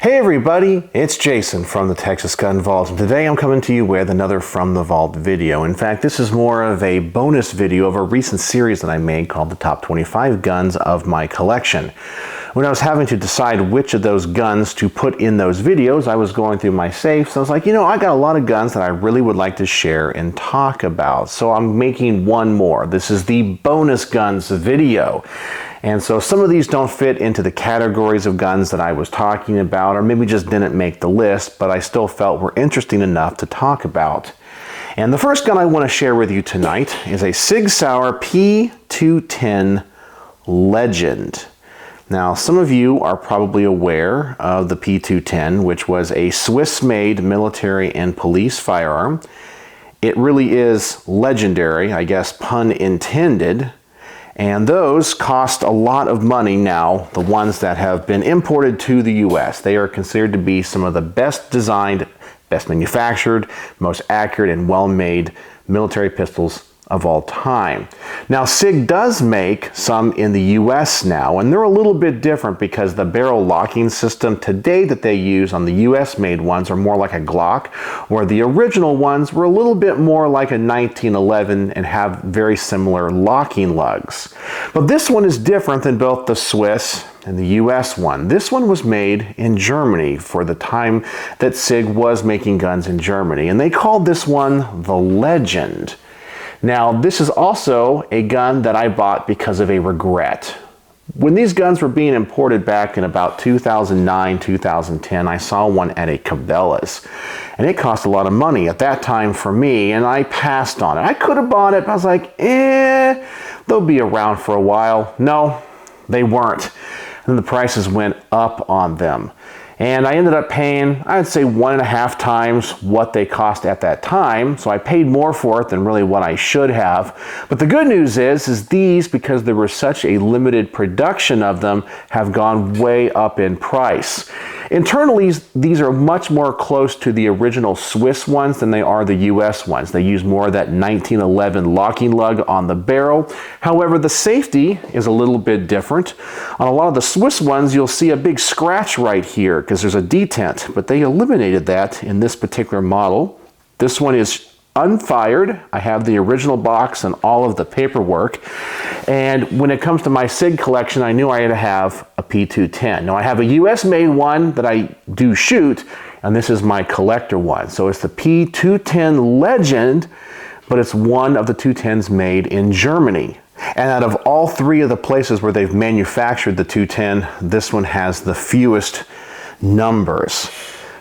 Hey everybody, it's Jason from the Texas Gun Vault, and today I'm coming to you with another From the Vault video. In fact, this is more of a bonus video of a recent series that I made called the Top 25 Guns of My Collection. When I was having to decide which of those guns to put in those videos, I was going through my safes. I was like, I got a lot of guns that I really would like to share and talk about. So I'm making one more. This is the bonus guns video. And so some of these don't fit into the categories of guns that I was talking about, or maybe just didn't make the list, but I still felt were interesting enough to talk about. And the first gun I want to share with you tonight is a Sig Sauer P210 Legend. Now, some of you are probably aware of the P210, which was a Swiss-made military and police firearm. It really is legendary, I guess pun intended. And those cost a lot of money now, the ones that have been imported to the US. They are considered to be some of the best designed, best manufactured, most accurate and well-made military pistols of all time. Now, Sig does make some in the US now, and they're a little bit different because the barrel locking system today that they use on the US made ones are more like a Glock, where the original ones were a little bit more like a 1911 and have very similar locking lugs. But this one is different than both the Swiss and the US one. This one was made in Germany for the time that Sig was making guns in Germany, and they called this one the Legend. Now, this is also a gun that I bought because of a regret. When these guns were being imported back in about 2009, 2010, I saw one at a Cabela's, and it cost a lot of money at that time for me, and I passed on it. I could have bought it, but I was like, they'll be around for a while. No, they weren't. And then the prices went up on them. And I ended up paying, I'd say 1.5 times what they cost at that time. So I paid more for it than really what I should have. But the good news is these, because there was such a limited production of them, have gone way up in price. Internally, these are much more close to the original Swiss ones than they are the US ones. They use more of that 1911 locking lug on the barrel. However, the safety is a little bit different. On a lot of the Swiss ones, you'll see a big scratch right here because there's a detent, but they eliminated that in this particular model. This one is unfired. I have the original box and all of the paperwork. And when it comes to my Sig collection, I knew I had to have a P210. Now I have a US made one that I do shoot, and this is my collector one. So it's the P210 Legend, but it's one of the 210s made in Germany. And out of all three of the places where they've manufactured the 210, this one has the fewest numbers.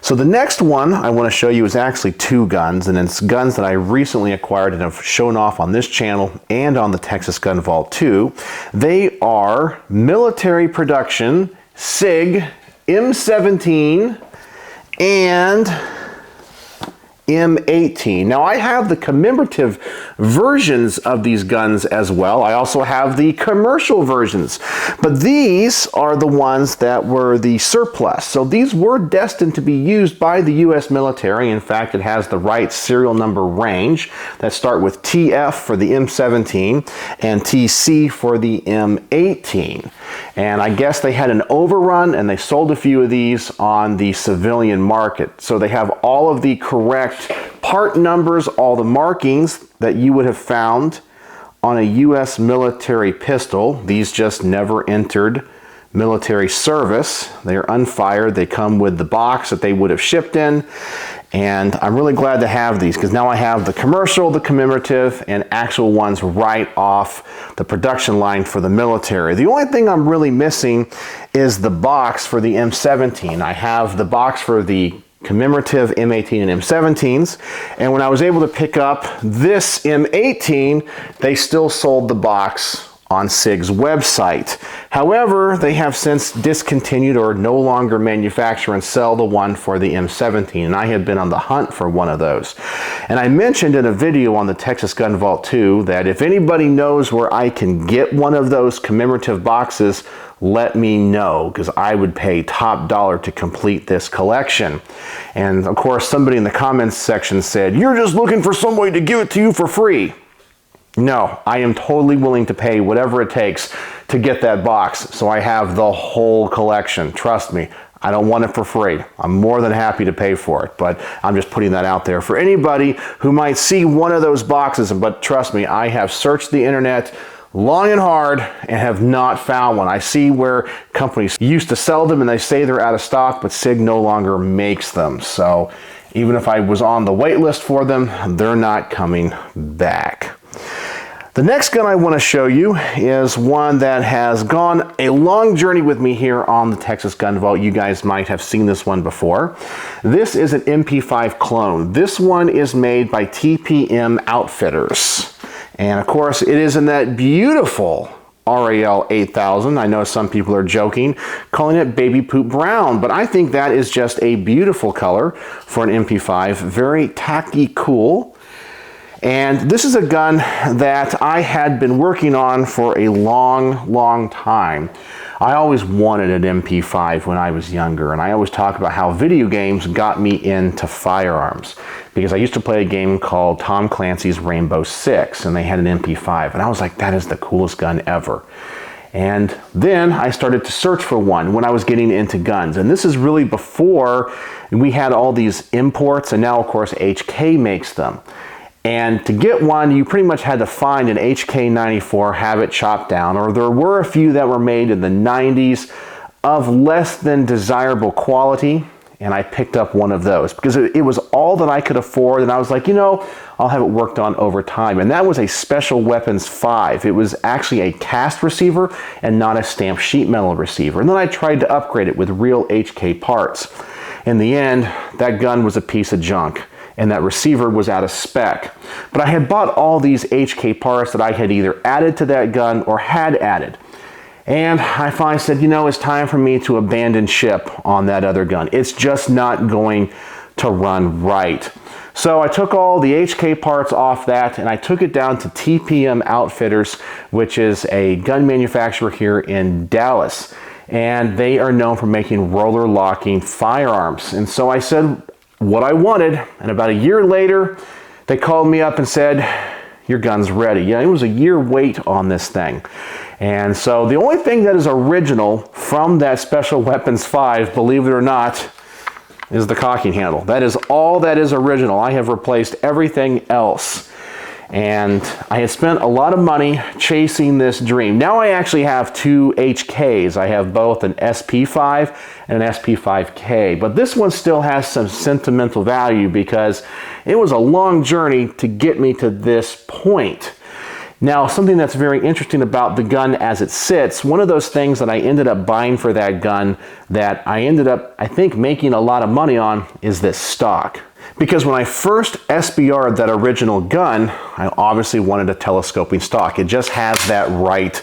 So the next one I want to show you is actually two guns, and it's guns that I recently acquired and have shown off on this channel and on the Texas Gun Vault too. They are military production Sig M17 and M18. Now I have the commemorative versions of these guns as well. I also have the commercial versions, but these are the ones that were the surplus. So these were destined to be used by the US military. In fact, it has the right serial number range that start with TF for the M17 and TC for the M18. And I guess they had an overrun and they sold a few of these on the civilian market. So they have all of the correct part numbers, all the markings that you would have found on a US military pistol. These just never entered military service. They are unfired. They come with the box that they would have shipped in. And I'm really glad to have these because now I have the commercial, the commemorative, and actual ones right off the production line for the military. The only thing I'm really missing is the box for the M17. I have the box for the commemorative M18 and M17s, and when I was able to pick up this M18, they still sold the box on Sig's website. However, they have since discontinued or no longer manufacture and sell the one for the M17, and I had been on the hunt for one of those. And I mentioned in a video on the Texas Gun Vault 2 that if anybody knows where I can get one of those commemorative boxes, let me know, because I would pay top dollar to complete this collection. And of course, somebody in the comments section said, "You're just looking for somebody to give it to you for free." No, I am totally willing to pay whatever it takes to get that box so I have the whole collection. Trust me, I don't want it for free. I'm more than happy to pay for it, but I'm just putting that out there for anybody who might see one of those boxes. But trust me, I have searched the internet long and hard and have not found one. I see where companies used to sell them and they say they're out of stock, but Sig no longer makes them. So even if I was on the wait list for them, they're not coming back. The next gun I want to show you is one that has gone a long journey with me here on the Texas Gun Vault. You guys might have seen this one before. This is an MP5 Clone. This one is made by TPM Outfitters. And of course, it is in that beautiful RAL 8000. I know some people are joking, calling it baby poop brown, but I think that is just a beautiful color for an MP5. Very tacky cool. And this is a gun that I had been working on for a long time. I always wanted an MP5 when I was younger, and I always talk about how video games got me into firearms, because I used to play a game called Tom Clancy's Rainbow Six, and they had an MP5, and I was like, that is the coolest gun ever. And then I started to search for one when I was getting into guns, and this is really before we had all these imports, and now of course HK makes them. And to get one, you pretty much had to find an HK94, have it chopped down, or there were a few that were made in the 90s of less than desirable quality, and I picked up one of those because it was all that I could afford, and I was like, you know, I'll have it worked on over time. And that was a Special Weapons 5. It was actually a cast receiver and not a stamped sheet metal receiver. And then I tried to upgrade it with real HK parts. In the end, that gun was a piece of junk, and that receiver was out of spec. But I had bought all these HK parts that I had either added to that gun or had added. And I finally said, you know, it's time for me to abandon ship on that other gun. It's just not going to run right. So I took all the HK parts off that and I took it down to TPM Outfitters, which is a gun manufacturer here in Dallas. And they are known for making roller locking firearms. And so I said what I wanted, and about a year later, they called me up and said, your gun's ready. Yeah, it was a year wait on this thing. And so the only thing that is original from that Special Weapons 5, believe it or not, is the cocking handle. That is all that is original. I have replaced everything else. And I had spent a lot of money chasing this dream. Now I actually have two HKs. I have both an SP5 and an SP5K, but this one still has some sentimental value because it was a long journey to get me to this point. Now, something that's very interesting about the gun as it sits, one of those things that I ended up buying for that gun that I ended up, I think, making a lot of money on is this stock. Because when I first SBR'd that original gun, I obviously wanted a telescoping stock. It just has that right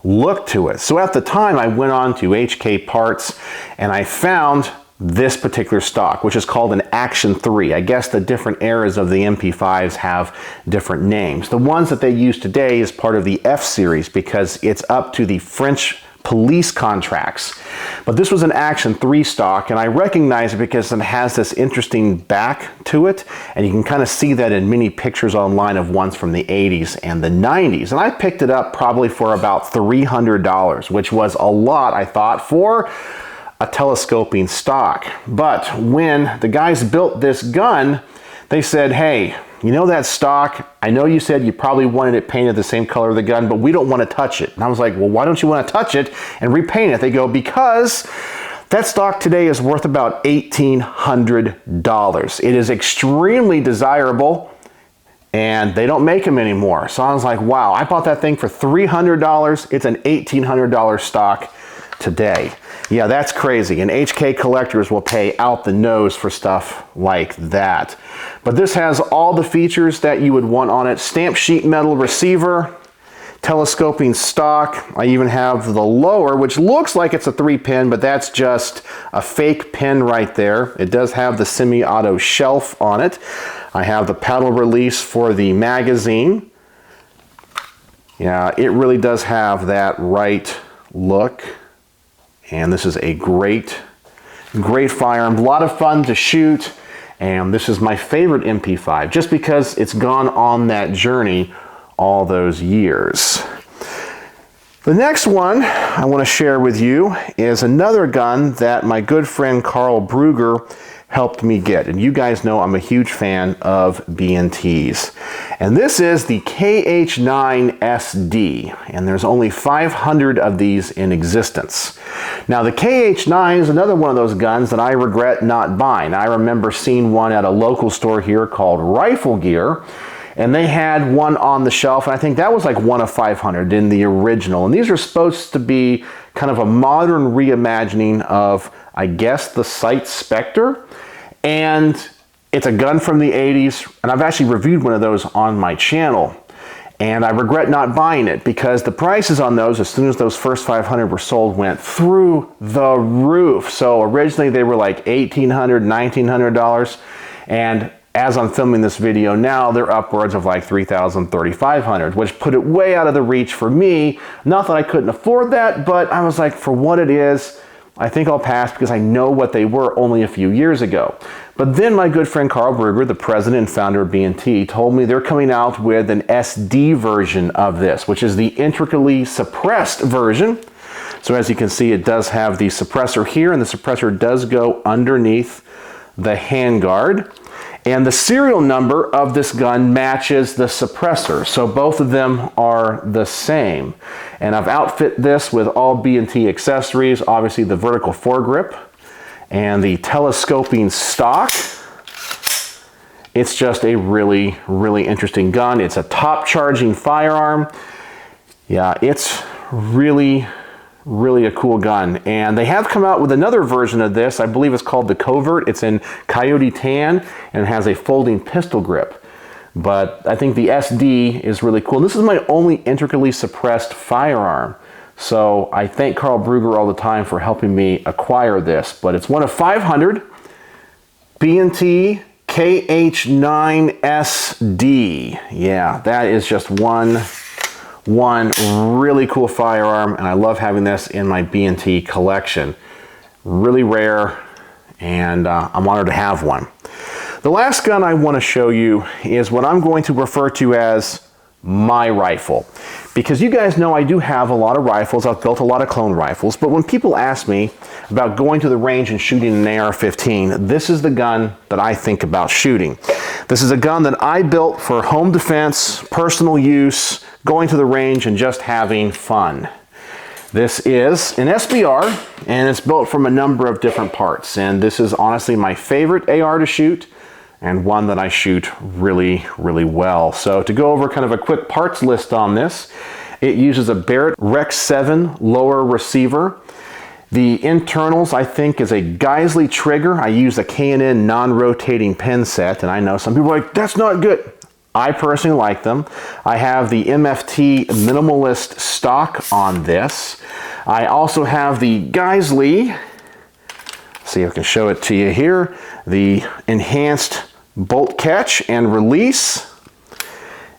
look to it. So at the time, I went on to HK Parts and I found this particular stock, which is called an Action 3. I guess the different eras of the MP5s have different names. The ones that they use today is part of the F series because it's up to the French police contracts. But this was an Action 3 stock, and I recognize it because it has this interesting back to it, and you can kind of see that in many pictures online of ones from the 80s and the 90s. And I picked it up probably for about $300, which was a lot, I thought, for a telescoping stock. But when the guys built this gun, they said, hey, you know that stock, I know you said you probably wanted it painted the same color of the gun, but we don't want to touch it. And I was like, well, why don't you want to touch it and repaint it? They go, because that stock today is worth about $1,800. It is extremely desirable, and they don't make them anymore. So I was like, wow, I bought that thing for $300. It's an $1,800 stock today. Yeah, that's crazy. And HK collectors will pay out the nose for stuff like that. But this has all the features that you would want on it. Stamped sheet metal receiver, telescoping stock. I even have the lower, which looks like it's a 3-pin, but that's just a fake pin right there. It does have the semi-auto shelf on it. I have the paddle release for the magazine. Yeah, it really does have that right look. And this is a great firearm, a lot of fun to shoot, and this is my favorite MP5 just because it's gone on that journey all those years. The next one I want to share with you is another gun that my good friend Carl Brugger helped me get. And you guys know I'm a huge fan of B&Ts. And this is the KH9 SD, and there's only 500 of these in existence. Now the KH9 is another one of those guns that I regret not buying. I remember seeing one at a local store here called Rifle Gear, and they had one on the shelf, and I think that was like one of 500 in the original. And these are supposed to be kind of a modern reimagining of, I guess, the Sight Spectre. And it's a gun from the 80s, and I've actually reviewed one of those on my channel. And I regret not buying it because the prices on those, as soon as those first 500 were sold, went through the roof. So originally they were like $1,800, $1,900, and as I'm filming this video now, they're upwards of like $3,000, $3,500, which put it way out of the reach for me. Not that I couldn't afford that, but I was like, for what it is, I think I'll pass because I know what they were only a few years ago. But then my good friend Carl Brugger, the president and founder of B&T, told me they're coming out with an SD version of this, which is the intricately suppressed version. So as you can see, it does have the suppressor here, and the suppressor does go underneath the handguard. And the serial number of this gun matches the suppressor, so both of them are the same. And I've outfit this with all B&T accessories, obviously the vertical foregrip and the telescoping stock. It's just a really, really interesting gun. It's a top charging firearm. Yeah, it's really a cool gun. And they have come out with another version of this. I believe it's called the Covert. It's in Coyote Tan and has a folding pistol grip. But I think the SD is really cool. This is my only intricately suppressed firearm. So I thank Carl Brugger all the time for helping me acquire this. But it's one of 500 B&T KH9 SD. Yeah, that is just one really cool firearm, and I love having this in my B&T collection. Really rare, and I'm honored to have one. The last gun I want to show you is what I'm going to refer to as my rifle, because you guys know I do have a lot of rifles. I've built a lot of clone rifles, but when people ask me about going to the range and shooting an AR-15, this is the gun that I think about shooting. This is a gun that I built for home defense, personal use, going to the range and just having fun. This is an SBR, and it's built from a number of different parts, and this is honestly my favorite AR to shoot, and one that I shoot really well. So to go over kind of a quick parts list on this, it uses a Barrett Rec 7 lower receiver. The internals, I think, is a Geisley trigger. I use a K&N non-rotating pin set, and I know some people are like, that's not good. I personally like them. I have the MFT minimalist stock on this. I also have the Geisley, see if I can show it to you here, the enhanced bolt catch and release.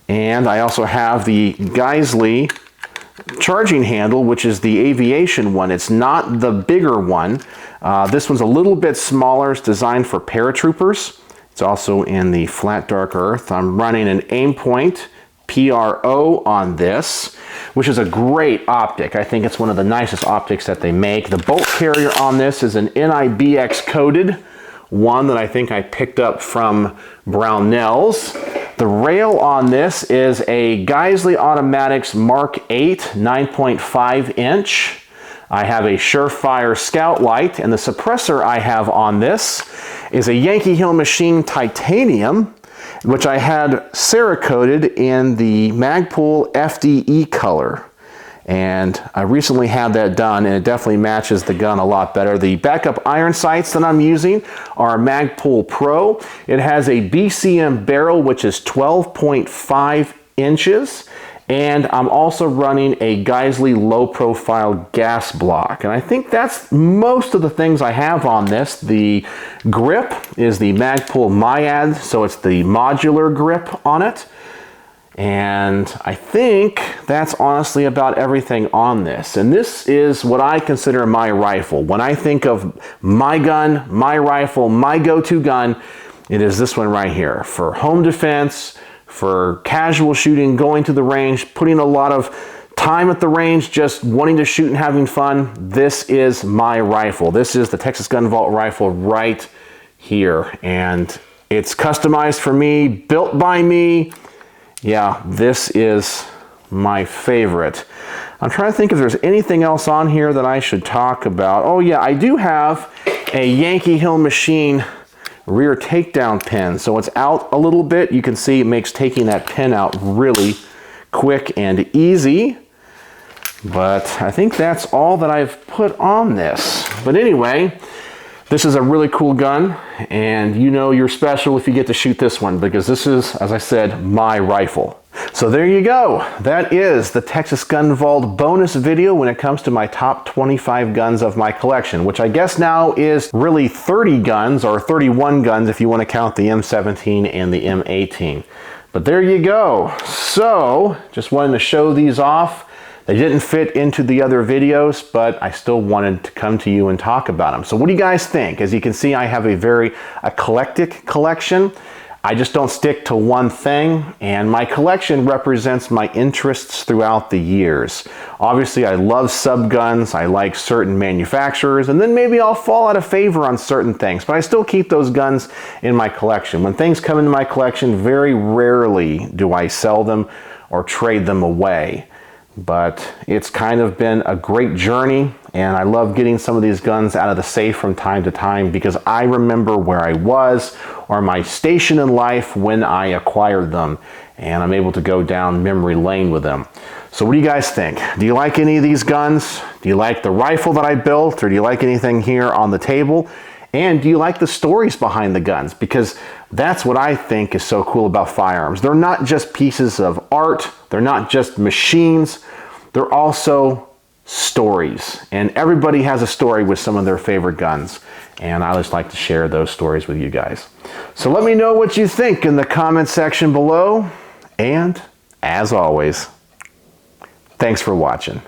And I also have the Geisley charging handle, which is the aviation one. It's not the bigger one. This one's a little bit smaller. It's designed for paratroopers. It's also in the flat dark earth. I'm running an Aimpoint PRO on this, which is a great optic. I think it's one of the nicest optics that they make. The bolt carrier on this is an NIBX coated one that I think I picked up from Brownells. The rail on this is a Geisley Automatics Mark 8 9.5 inch. I have a Surefire Scout Light, and the suppressor I have on this is a Yankee Hill Machine Titanium, which I had Cerakoted in the Magpul FDE color. And I recently had that done, and it definitely matches the gun a lot better. The backup iron sights that I'm using are Magpul Pro. It has a BCM barrel, which is 12.5 inches. And I'm also running a Geisley low profile gas block. And I think that's most of the things I have on this. The grip is the Magpul Myad, so it's the modular grip on it. And I think that's honestly about everything on this. And this is what I consider my rifle. When I think of my gun, my rifle, my go-to gun, it is this one right here. For home defense, for casual shooting, going to the range, putting a lot of time at the range, just wanting to shoot and having fun, this is my rifle. This is the Texas Gun Vault rifle right here. And it's customized for me, built by me. Yeah, this is my favorite. I'm trying to think if there's anything else on here that I should talk about. Oh yeah, I do have a Yankee Hill Machine rear takedown pin. So it's out a little bit. You can see it makes taking that pin out really quick and easy. But I think that's all that I've put on this. But anyway, this is a really cool gun, and you know you're special if you get to shoot this one, because this is, as I said, my rifle. So there you go. That is the Texas Gun Vault bonus video when it comes to my top 25 guns of my collection, which I guess now is really 30 guns, or 31 guns if you want to count the M17 and the M18. But there you go. So just wanted to show these off. They didn't fit into the other videos, but I still wanted to come to you and talk about them. So what do you guys think? As you can see, I have a very eclectic collection. I just don't stick to one thing, and my collection represents my interests throughout the years. Obviously, I love subguns, I like certain manufacturers, and then maybe I'll fall out of favor on certain things, but I still keep those guns in my collection. When things come into my collection, very rarely do I sell them or trade them away. But it's kind of been a great journey, and I love getting some of these guns out of the safe from time to time because I remember where I was or my station in life when I acquired them, and I'm able to go down memory lane with them. So what do you guys think? Do you like any of these guns? Do you like the rifle that I built, or do you like anything here on the table? And do you like the stories behind the guns? Because that's what I think is so cool about firearms. They're not just pieces of art. They're not just machines. They're also stories. And everybody has a story with some of their favorite guns. And I just like to share those stories with you guys. So let me know what you think in the comment section below. And as always, thanks for watching.